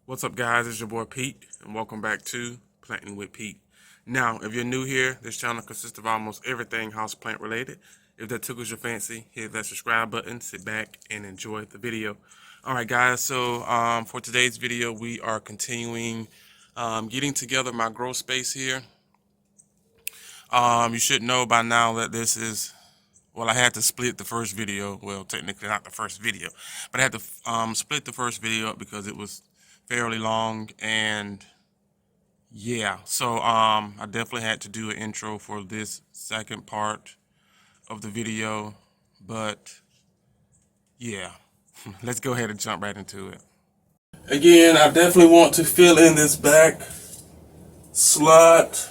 What's up, guys? It's your boy Pete, and welcome back to Planting with Pete. Now, if you're new here, this channel consists of almost everything houseplant related. If that tickles your fancy, hit that subscribe button, sit back, and enjoy the video. Alright, guys, so for today's video, we are continuing getting together my grow space here. You should know by now that this is, well, I had to split the first video. Well, technically not the first video, but I had to split the first video up because it was fairly long, and yeah, so I definitely had to do an intro for this second part of the video, but yeah, let's go ahead and jump right into it. Again, I definitely want to fill in this back slot,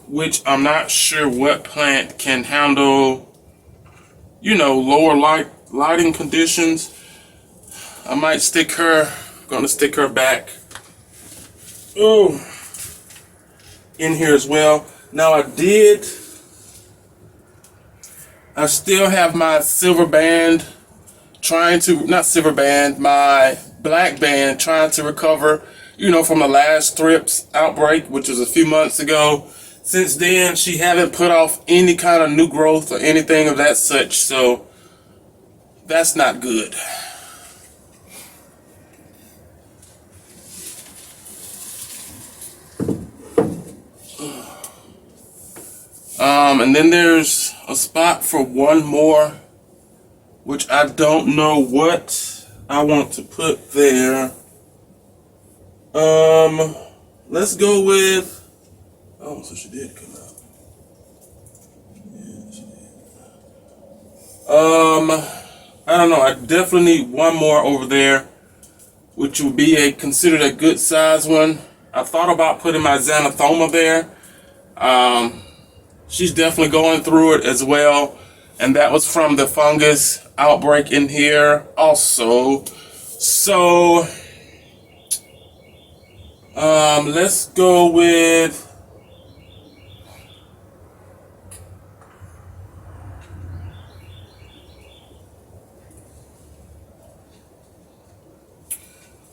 which I'm not sure what plant can handle, you know, lower lighting conditions. I might stick her, gonna stick her back in here as well. Now I still have my silver band my black band trying to recover, you know, from the last thrips outbreak, which was a few months ago. Since then, she haven't put off any kind of new growth or anything of that such, so that's not good. And then there's a spot for one more, which I don't know what I want to put there. Let's go with, oh, so she did come out. Yeah, she did. I don't know, I definitely need one more over there, which would be considered a good size one. I thought about putting my Xanathoma there. She's definitely going through it as well, and that was from the fungus outbreak in here also. So let's go with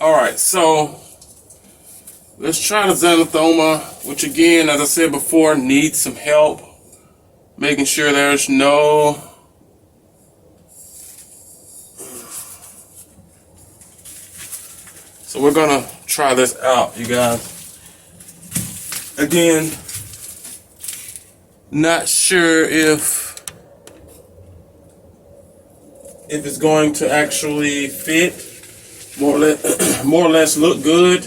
alright, so let's try the Xanathoma, which again, as I said before, needs some help making sure there's no so we're gonna try this out, you guys. Again, not sure if it's going to actually fit, more or less look good,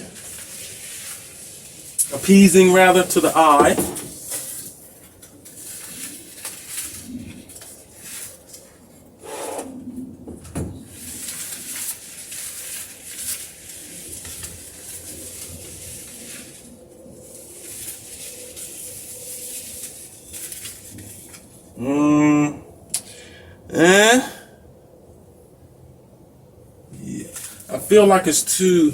appeasing rather to the eye. Yeah, I feel like it's too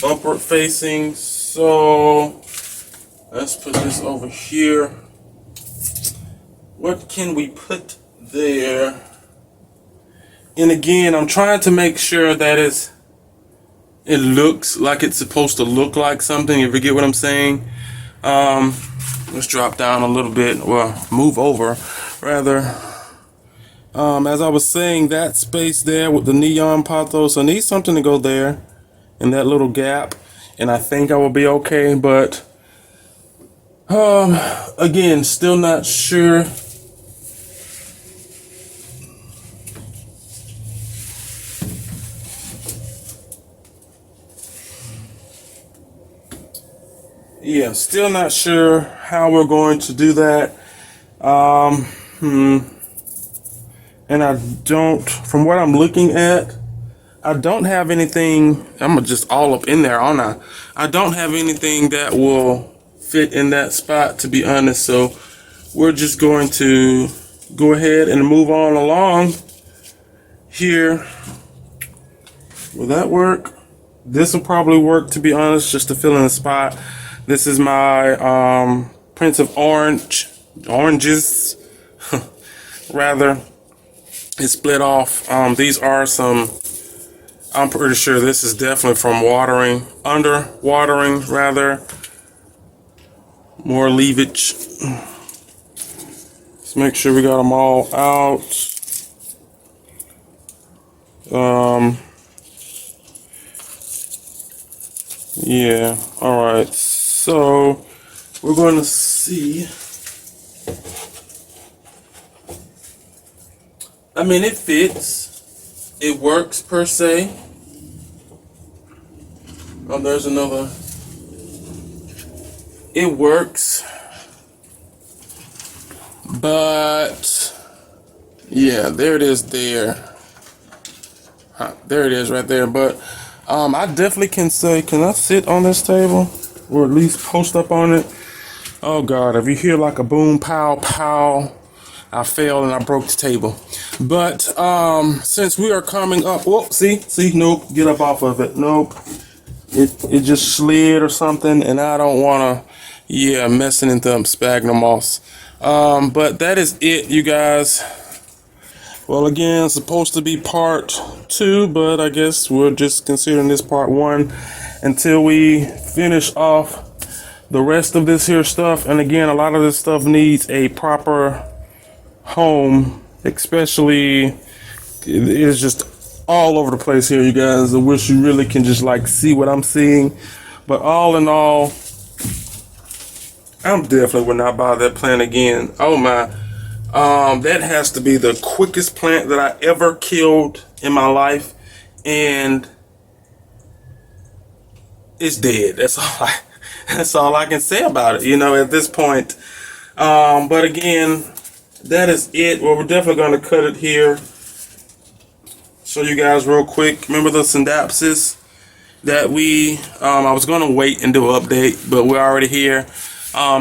upward facing, so let's put this over here. What can we put there? And again, I'm trying to make sure that it looks like it's supposed to look like something, if you get what I'm saying. Let's drop down a little bit, or move over rather. As I was saying, that space there with the neon pothos, I need something to go there in that little gap, and I think I will be okay, but again, still not sure. Yeah, still not sure how we're going to do that. And I don't, from what I'm looking at, I don't have anything. I'm just all up in there, aren't I? I don't have anything that will fit in that spot, to be honest. So we're just going to go ahead and move on along here. Will that work? This will probably work, to be honest, just to fill in the spot. This is my Prince of Oranges rather. It split off. These are some, I'm pretty sure this is definitely from watering, under watering rather. More leafage. Let's make sure we got them all out. Yeah, alright, so we're going to see. I mean, it fits. It works per se. Oh, there's another. It works. But, yeah, there it is there. There it is right there. But I definitely can say, can I sit on this table? Or at least post up on it? Oh, God, if you hear like a boom, pow, pow, I fell and I broke the table. But since we are coming up, whoa, see, nope, get up off of it. Nope, it just slid or something, and I don't want to, yeah, messing into sphagnum moss. But that is it, you guys. Well, again, it's supposed to be part 2, but I guess we're just considering this part 1 until we finish off the rest of this here stuff. And again, a lot of this stuff needs a proper home, especially it is just all over the place here, you guys. I wish you really can just like see what I'm seeing, but all in all, I'm definitely would not buy that plant again. Oh my, that has to be the quickest plant that I ever killed in my life, and it's dead. That's all I can say about it, you know, at this point. But again, that is it. Well, we're definitely going to cut it here. Show you guys real quick. Remember the synapses that we, I was going to wait and do an update, but we're already here.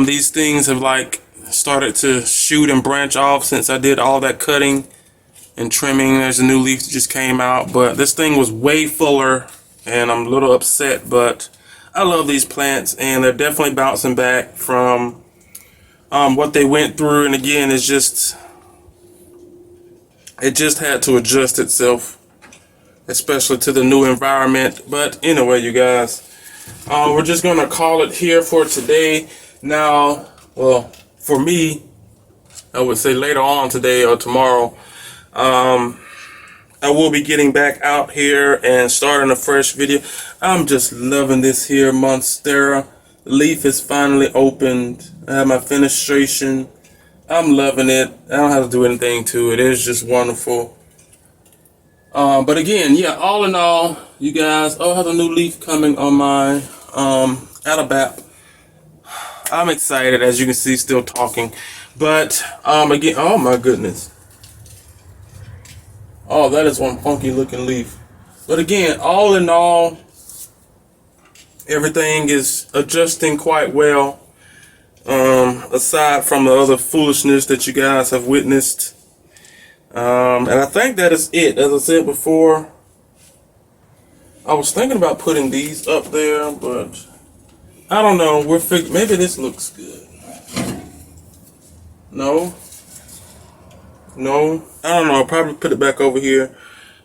These things have like started to shoot and branch off since I did all that cutting and trimming. There's a new leaf that just came out, but this thing was way fuller and I'm a little upset, but I love these plants and they're definitely bouncing back from what they went through. And again, it just had to adjust itself, especially to the new environment. But anyway, you guys, we're just gonna call it here for today. Now, well, for me, I would say later on today or tomorrow, I will be getting back out here and starting a fresh video. I'm just loving this here Monstera. The leaf is finally opened. I have my fenestration. I'm loving it. I don't have to do anything to it. It's just wonderful. But again, yeah, all in all, you guys, I have a new leaf coming on my Alabap. I'm excited, as you can see, still talking. But again, oh my goodness. Oh, that is one funky looking leaf. But again, all in all, everything is adjusting quite well. Aside from the other foolishness that you guys have witnessed. And I think that is it. As I said before, I was thinking about putting these up there, but I don't know. Maybe this looks good. No, I don't know. I'll probably put it back over here.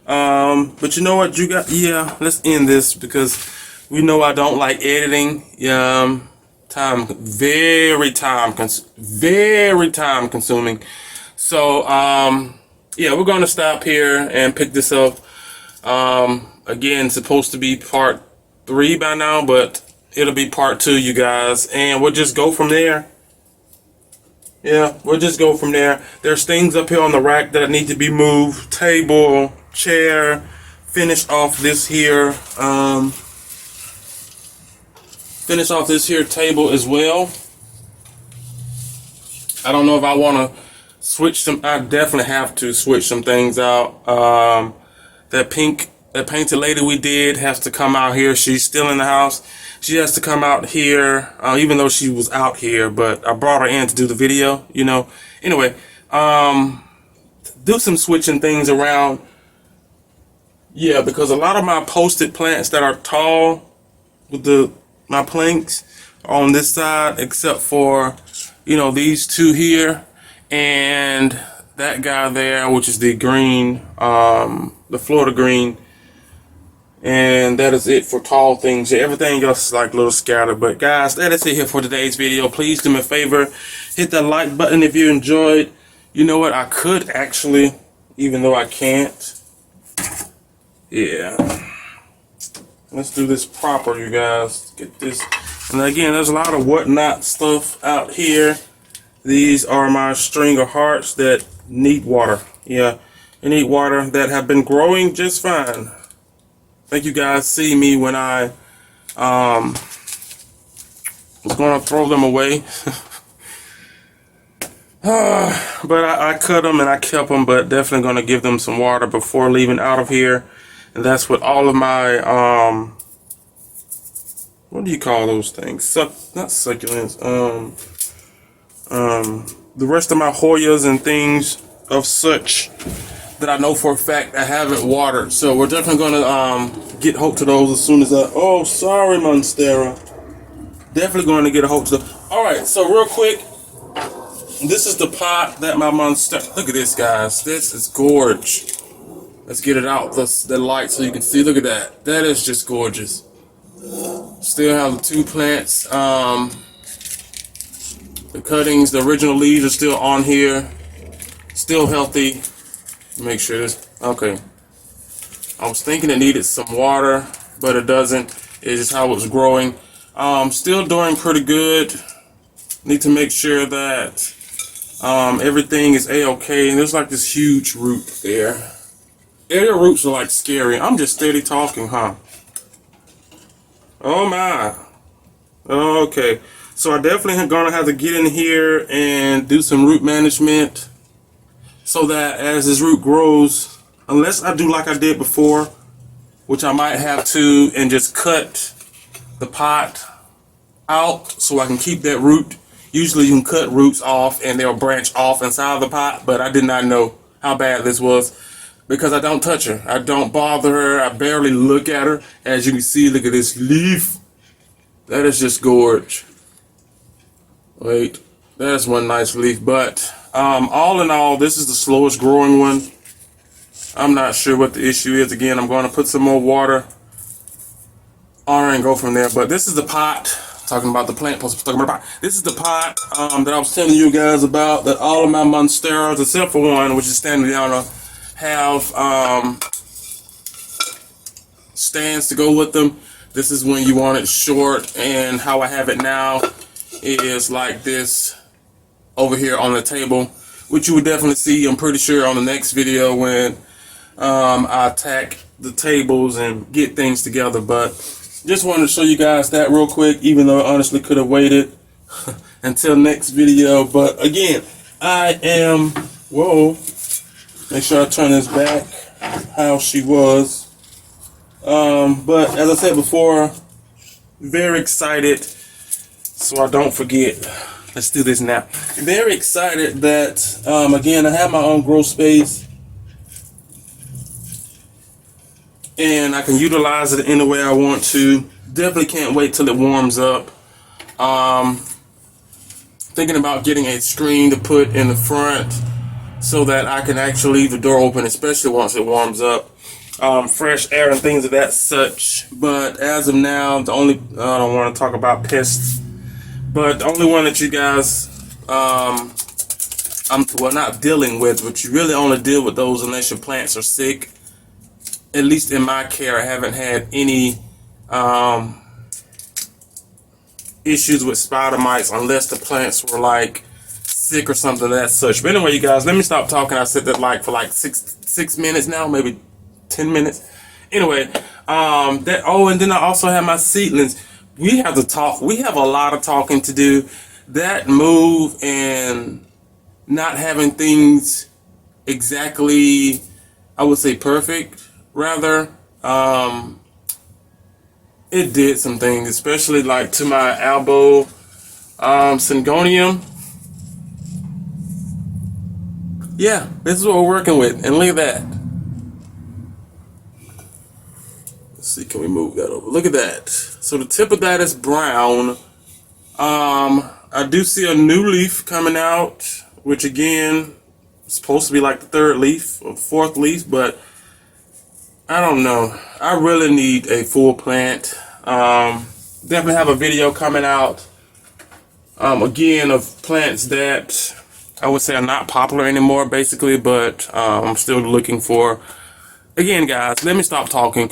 But you know what, you got? Yeah, let's end this because we know I don't like editing. Very time consuming. So yeah, we're gonna stop here and pick this up. Again, supposed to be part 3 by now, but it'll be part 2, you guys, and we'll just go from there. Yeah, we'll just go from there. There's things up here on the rack that need to be moved. Table, chair, finish off this here. Finish off this here table as well. I don't know if I want to switch some. I definitely have to switch some things out. That painted lady we did has to come out here. She's still in the house. She has to come out here, even though she was out here, but I brought her in to do the video, you know. Anyway, do some switching things around. Yeah, because a lot of my posted plants that are tall with my planks on this side, except for, you know, these two here, and that guy there, which is the green, the Florida green. And that is it for tall things. Everything else is like a little scattered. But guys, that is it here for today's video. Please do me a favor, hit that like button if you enjoyed. You know what, I could actually, even though I can't. Yeah, let's do this proper, you guys. Get this. And again, there's a lot of whatnot stuff out here. These are my string of hearts that need water. Yeah, they need water, that have been growing just fine. I think you guys see me when I was going to throw them away. But I cut them and I kept them, but definitely going to give them some water before leaving out of here. And that's what all of my, what do you call those things? Not succulents. The rest of my Hoyas and things of such that I know for a fact I haven't watered. So we're definitely going to get hold to those as soon as I... Oh, sorry, Monstera. Definitely going to get a hold to them. Alright, so real quick. This is the pot that my Monstera... Look at this, guys. This is gorgeous. Let's get it out, the light, so you can see. Look at that. That is just gorgeous. Still have the two plants. The cuttings, the original leaves are still on here. Still healthy. Make sure this, okay. I was thinking it needed some water, but it doesn't. It's just how it was growing. Still doing pretty good. Need to make sure that everything is a-okay. And there's like this huge root there. Their roots are like scary. I'm just steady talking, huh? Oh my. Okay. So I definitely am gonna have to get in here and do some root management, so that as this root grows, unless I do like I did before, which I might have to, and just cut the pot out so I can keep that root. Usually you can cut roots off and they'll branch off inside of the pot, but I did not know how bad this was because I don't touch her. I don't bother her. I barely look at her. As you can see, look at this leaf. That is just gorge. Wait, there's one nice leaf, but all in all, this is the slowest growing one. I'm not sure what the issue is. Again, I'm going to put some more water on her and go from there. But this is the pot. Talking about the plant, talking about this is the pot that I was telling you guys about. That all of my monsteras, except for one, which is standing down, have stands to go with them. This is when you want it short, and how I have it now is like this over here on the table, which you would definitely see, I'm pretty sure, on the next video when I attack the tables and get things together. But just wanted to show you guys that real quick, even though I honestly could have waited until next video. But again, I am, whoa, make sure I turn this back how she was. But as I said before, very excited, so I don't forget. Let's do this now. Very excited that, again, I have my own grow space. And I can utilize it any way I want to. Definitely can't wait till it warms up. Thinking about getting a screen to put in the front so that I can actually leave the door open, especially once it warms up. Fresh air and things of that such. But as of now, the only, I don't want to talk about pests, but the only one that you guys, I'm well, not dealing with, but you really only deal with those unless your plants are sick. At least in my care, I haven't had any issues with spider mites unless the plants were like sick or something of that such. But anyway, you guys, let me stop talking. I said that like for like six minutes now, maybe 10 minutes. Anyway, and then I also have my seedlings. We have to talk. We have a lot of talking to do. That move and not having things exactly, I would say perfect, rather, it did some things, especially like to my elbow syngonium. Yeah, this is what we're working with, and look at that. Let's see, can we move that over? Look at that. So the tip of that is brown. I do see a new leaf coming out, which again, It's supposed to be like the third leaf or fourth leaf, but I don't know. I really need a full plant. Definitely have a video coming out again of plants that I would say are not popular anymore, basically, but I'm still looking for. Again, guys, let me stop talking.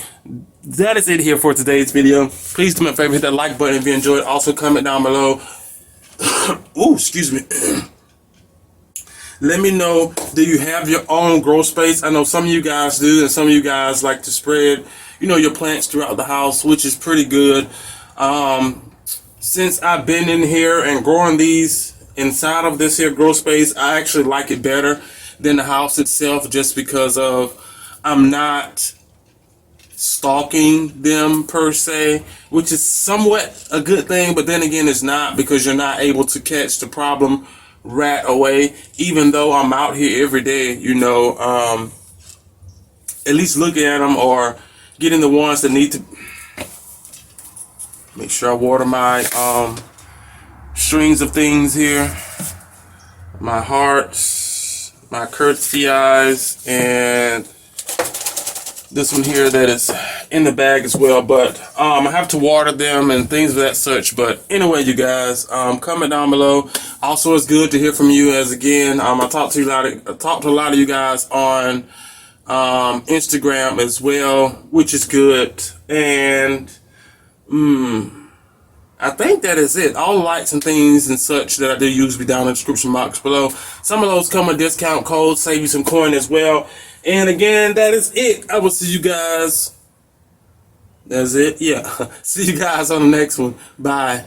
That is it here for today's video. Please do me a favor, hit that like button if you enjoyed. Also, comment down below. Ooh, excuse me. Let me know, do you have your own grow space? I know some of you guys do, and some of you guys like to spread, you know, your plants throughout the house, which is pretty good. Since I've been in here and growing these inside of this here grow space, I actually like it better than the house itself, just because of I'm not stalking them per se, which is somewhat a good thing, but then again it's not, because you're not able to catch the problem rat away. Even though I'm out here every day, you know, at least looking at them or getting the ones that need to. Make sure I water my strings of things here, my hearts, my courtesy eyes, and this one here that is in the bag as well. But I have to water them and things of that such. But anyway, you guys, comment down below. Also, it's good to hear from you. As again, I talked to a lot of you guys on Instagram as well, which is good. And I think that is it. All the likes and things and such that I do use be down in the description box below. Some of those come with discount codes, save you some coin as well. And again, that is it. I will see you guys. That's it. Yeah. See you guys on the next one. Bye.